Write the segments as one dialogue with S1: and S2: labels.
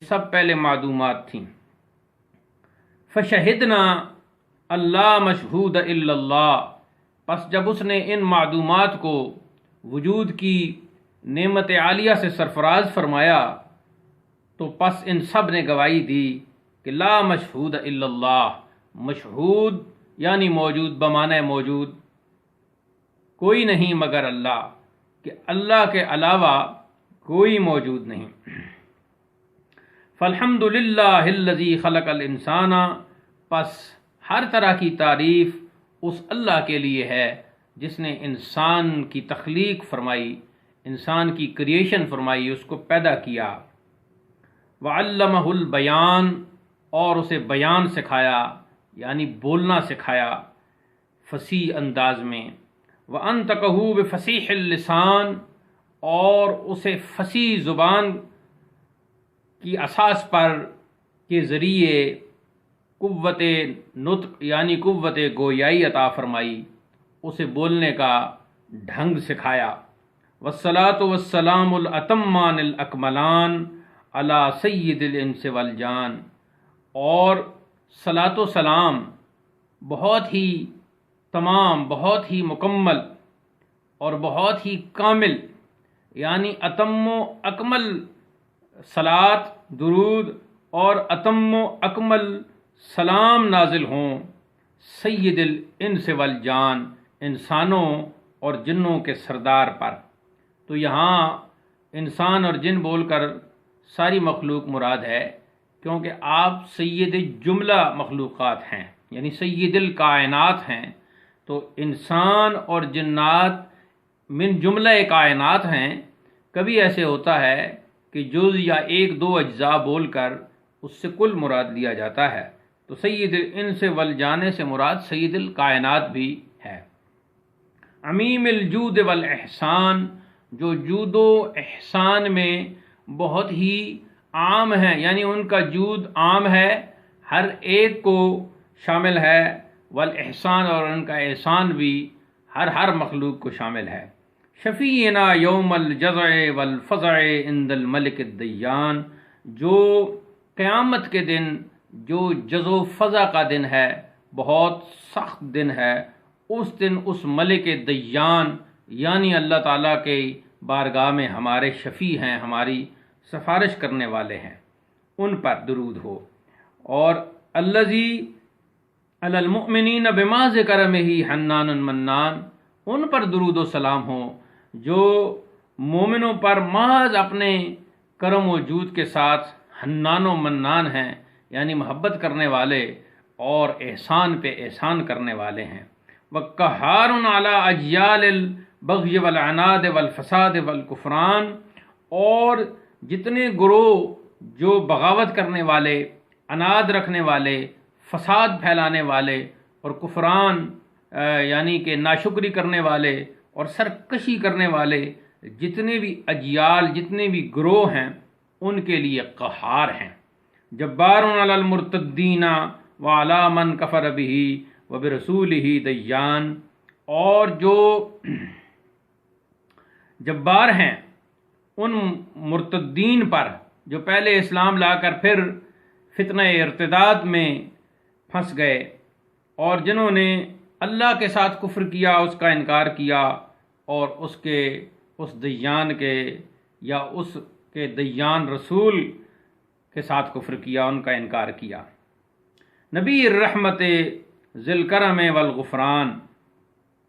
S1: سب پہلے معدومات تھیں۔ فشہدنا اللہ مشہود الا اللہ، پس جب اس نے ان معدومات کو وجود کی نعمت عالیہ سے سرفراز فرمایا تو پس ان سب نے گواہی دی کہ لا مشہود الا اللہ، مشہود یعنی موجود بمعنی موجود، کوئی نہیں مگر اللہ، کہ اللہ کے علاوہ کوئی موجود نہیں۔ فالحمد للہ الذی خلق الانسان، پس ہر طرح کی تعریف اس اللہ کے لیے ہے جس نے انسان کی تخلیق فرمائی، انسان کی کریشن فرمائی، اس کو پیدا کیا۔ وعلمہ البیان، اور اسے بیان سکھایا یعنی بولنا سکھایا فصیح انداز میں۔ وانطقہ بفصیح اللسان، اور اسے فصیح زبان کی اساس پر کے ذریعے قوت نطق یعنی قوت گویائی عطا فرمائی، اسے بولنے کا ڈھنگ سکھایا۔ والصلاۃ والسلام الاتمان الاکملان علی سید الانس والجان، اور صلاۃ و سلام بہت ہی تمام، بہت ہی مکمل اور بہت ہی کامل، یعنی اتم و اکمل صلاۃ درود اور اتم و اکمل سلام نازل ہوں سید الانس والجان، انسانوں اور جنوں کے سردار پر۔ تو یہاں انسان اور جن بول کر ساری مخلوق مراد ہے، کیونکہ آپ سید جملہ مخلوقات ہیں، یعنی سید الکائنات ہیں، تو انسان اور جنات من جملہ کائنات ہیں۔ کبھی ایسے ہوتا ہے کہ جز یا ایک دو اجزاء بول کر اس سے کل مراد لیا جاتا ہے، تو سید الانس والجان سے مراد سید الکائنات بھی ہے۔ عمیم الجود والاحسان، جو جود و احسان میں بہت ہی عام ہے، یعنی ان کا جود عام ہے، ہر ایک کو شامل ہے، والاحسان، اور ان کا احسان بھی ہر مخلوق کو شامل ہے۔ شفیعنا یوم الجزع والفزع عند الملک الدیان، جو قیامت کے دن جو جز و فزع کا دن ہے، بہت سخت دن ہے، اس دن اس ملک دیان یعنی اللہ تعالیٰ کے بارگاہ میں ہمارے شفیع ہیں، ہماری سفارش کرنے والے ہیں، ان پر درود ہو۔ اور الذی علی المؤمنین بما ذکرمہ حنان منان، ان پر درود و سلام ہو جو مومنوں پر محض اپنے کرم و جود کے ساتھ حنان و منان ہیں، یعنی محبت کرنے والے اور احسان پہ احسان کرنے والے ہیں۔ وَقَهَّارٌ عَلَىٰ أَجْيَالِ الْبَغْيِ وَالْعَنَادِ وَالْفَسَادِ وَالْكُفْرَانِ، اور جتنے گروہ جو بغاوت کرنے والے، عناد رکھنے والے، فساد پھیلانے والے اور کفران یعنی کہ ناشکری کرنے والے اور سرکشی کرنے والے، جتنے بھی اجیال، جتنے بھی گروہ ہیں، ان کے لیے قہار ہیں۔ جبار علی المرتدین وعلی من کفر بہ وبرسولہ دیان، اور جو جبار ہیں ان مرتدین پر جو پہلے اسلام لا کر پھر فتنہ ارتداد میں پھنس گئے، اور جنہوں نے اللہ کے ساتھ کفر کیا، اس کا انکار کیا، اور اس دیان کے یا اس کے دیان رسول کے ساتھ کفر کیا، ان کا انکار کیا۔ نبی الرحمت ذی الکرم والغفران،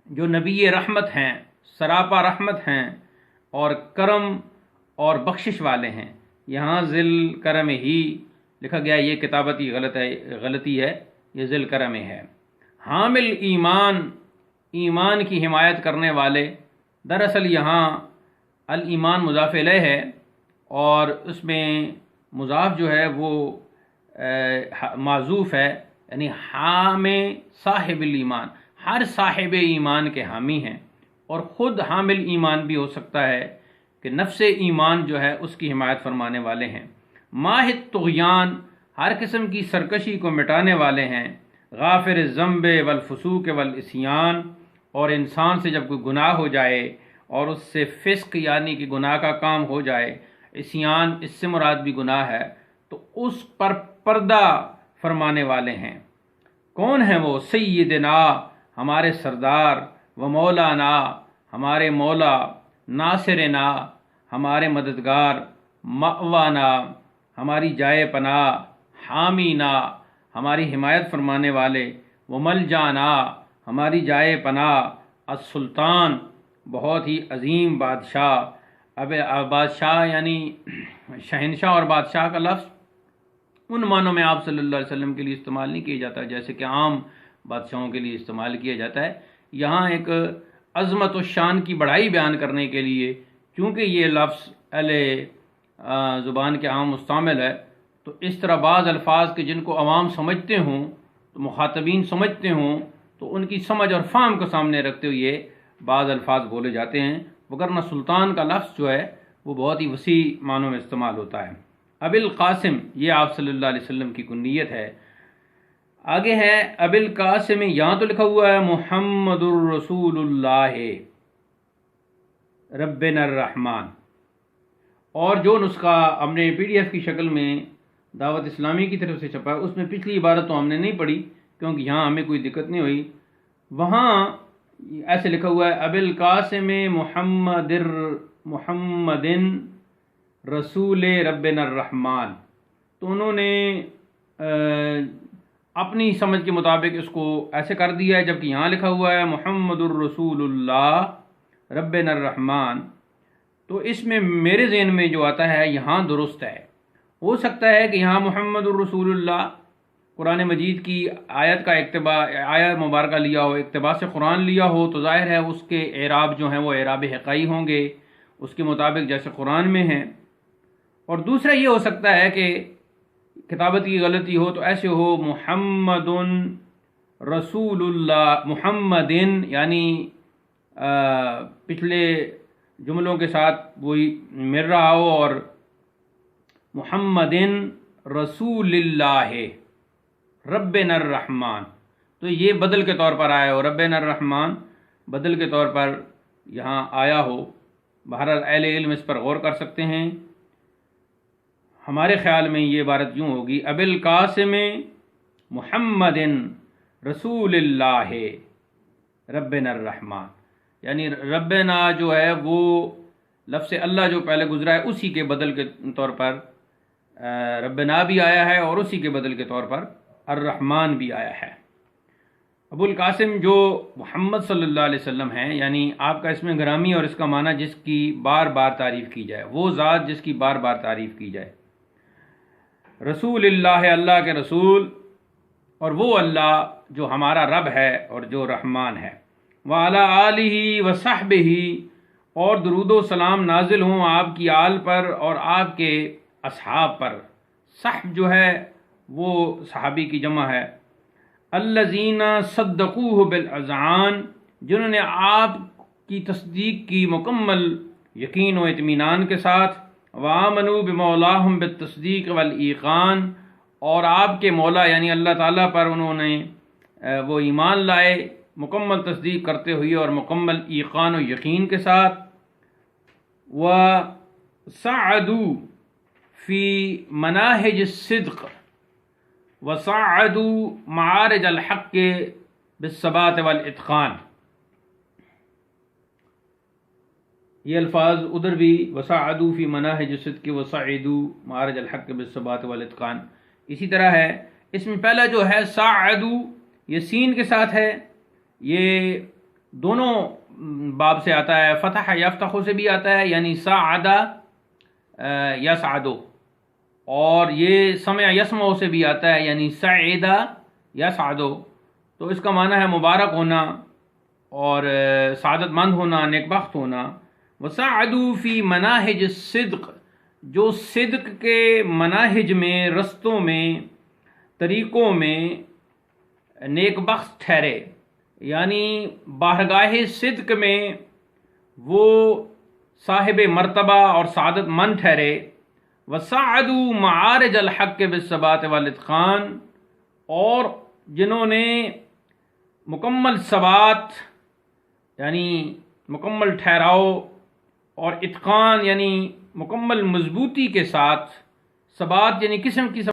S1: جو نبی رحمت ہیں، سراپا رحمت ہیں اور کرم اور بخشش والے ہیں۔ یہاں ذی الکرم ہی لکھا گیا، یہ کتابتی غلطی ہے، یہ ذی الکرم ہے۔ حامل ایمان، ایمان کی حمایت کرنے والے، دراصل یہاں الایمان مضاف الیہ ہے، اور اس میں مضاف جو ہے وہ معذوف ہے، یعنی حامل صاحب الایمان، ہر صاحب ایمان کے حامی ہیں، اور خود حامل ایمان بھی ہو سکتا ہے کہ نفس ایمان جو ہے اس کی حمایت فرمانے والے ہیں۔ ماہ الطغیان، ہر قسم کی سرکشی کو مٹانے والے ہیں۔ غافر الذنب والفسوق والعصیان، اور انسان سے جب کوئی گناہ ہو جائے اور اس سے فسق یعنی کہ گناہ کا کام ہو جائے، عصیان اس سے مراد بھی گناہ ہے، تو اس پر پردہ فرمانے والے ہیں۔ کون ہیں وہ؟ سیدنا، ہمارے سردار، و مولانا، ہمارے مولا، ناصرنا، ہمارے مددگار، مأوانا، ہماری جائے پناہ، حامینا، ہماری حمایت فرمانے والے، و ملجانا، ہماری جائے پناہ، السلطان، بہت ہی عظیم بادشاہ۔ اب بادشاہ یعنی شہنشاہ اور بادشاہ کا لفظ ان معنوں میں آپ صلی اللہ علیہ وسلم کے لیے استعمال نہیں کیا جاتا جیسے کہ عام بادشاہوں کے لیے استعمال کیا جاتا ہے۔ یہاں ایک عظمت و شان کی بڑائی بیان کرنے کے لیے، چونکہ یہ لفظ اہل زبان کے عام مستعمل ہے، تو اس طرح بعض الفاظ کے جن کو عوام سمجھتے ہوں، تو مخاطبین سمجھتے ہوں، تو ان کی سمجھ اور فہم کو سامنے رکھتے ہوئے یہ بعض الفاظ بولے جاتے ہیں، وگرنہ سلطان کا لفظ جو ہے وہ بہت ہی وسیع معنوں میں استعمال ہوتا ہے۔ ابی القاسم، یہ آپ صلی اللہ علیہ وسلم کی کنیت ہے۔ آگے ہے ابی القاسم، یہاں تو لکھا ہوا ہے محمد الرسول اللہ ربنا الرحمن، اور جو نسخہ ہم نے پی ڈی ایف کی شکل میں دعوت اسلامی کی طرف سے چھپا ہے اس میں پچھلی عبارت تو ہم نے نہیں پڑھی کیونکہ یہاں ہمیں کوئی دقت نہیں ہوئی۔ وہاں ایسے لکھا ہوا ہے ابی القاسم محمد رسول ربنا الرحمن، تو انہوں نے اپنی سمجھ کے مطابق اس کو ایسے کر دیا ہے، جبکہ یہاں لکھا ہوا ہے محمد الرسول اللہ ربنا الرحمن، تو اس میں میرے ذہن میں جو آتا ہے یہاں درست ہے۔ ہو سکتا ہے کہ یہاں محمد الرسول اللہ قرآن مجید کی آیت کا آیت مبارکہ لیا ہو، اقتباس سے قرآن لیا ہو، تو ظاہر ہے اس کے اعراب جو ہیں وہ اعراب حقائی ہوں گے اس کے مطابق جیسے قرآن میں ہیں۔ اور دوسرا یہ ہو سکتا ہے کہ کتابت کی غلطی ہو، تو ایسے ہو محمد رسول اللہ محمد، یعنی پچھلے جملوں کے ساتھ وہی مل رہا ہو، اور محمد رسول اللہ ربنا الرحمن، تو یہ بدل کے طور پر آیا ہو، ربنا الرحمن بدل کے طور پر یہاں آیا ہو۔ بہرحال اہل علم اس پر غور کر سکتے ہیں۔ ہمارے خیال میں یہ عبارت یوں ہوگی ابی القاسم محمد رسول اللہ ربنا الرحمن، یعنی ربنا جو ہے وہ لفظ اللہ جو پہلے گزرا ہے اسی کے بدل کے طور پر ربنا بھی آیا ہے، اور اسی کے بدل کے طور پر الرحمن بھی آیا ہے۔ ابو القاسم جو محمد صلی اللہ علیہ وسلم ہیں، یعنی آپ کا اسم گرامی اور اس کا معنی جس کی بار بار تعریف کی جائے، وہ ذات جس کی بار بار تعریف کی جائے۔ رسول اللہ، اللہ کے رسول، اور وہ اللہ جو ہمارا رب ہے اور جو رحمان ہے۔ وعلی آلہ وصحبہ، اور درود و سلام نازل ہوں آپ کی آل پر اور آپ کے اصحاب پر۔ صحب جو ہے وہ صحابی کی جمع ہے۔ الذین صدقوہ بالاذعان، جنہوں نے آپ کی تصدیق کی مکمل یقین و اطمینان کے ساتھ۔ وآمنوا بمولاہم بالتصدیق والایقان، اور آپ کے مولا یعنی اللہ تعالیٰ پر انہوں نے وہ ایمان لائے مکمل تصدیق کرتے ہوئے اور مکمل ایقان و یقین کے ساتھ۔ وصعدوا فی مناہج الصدق، وصعدوا معارج الحق بالثبات والاتقان، یہ الفاظ ادھر بھی وصعدوا فی مناہج الصدق وصعدوا معارج الحق بالثبات والاتقان اسی طرح ہے۔ اس میں پہلا جو ہے صعدوا، یہ سین کے ساتھ ہے، یہ دونوں باب سے آتا ہے، فتح یفتح سے بھی آتا ہے، یعنی صعد یصعد، اور یہ سمع یسمع سے بھی آتا ہے، یعنی صعد یصعد، تو اس کا معنی ہے مبارک ہونا اور سعادت مند ہونا، نیک بخت ہونا۔ وصعدوا فی مناہج الصدق، جو صدق کے مناہج میں، رستوں میں، طریقوں میں نیک بخت ٹھہرے، یعنی بارگاہ صدق میں وہ صاحب مرتبہ اور سعادت مند ٹھہرے۔ وصعدوا معارج الحق بالثبات والاتقان، اور جنہوں نے مکمل ثبات یعنی مکمل ٹھہراؤ اور اتقان یعنی مکمل مضبوطی کے ساتھ سبات یعنی قسم کی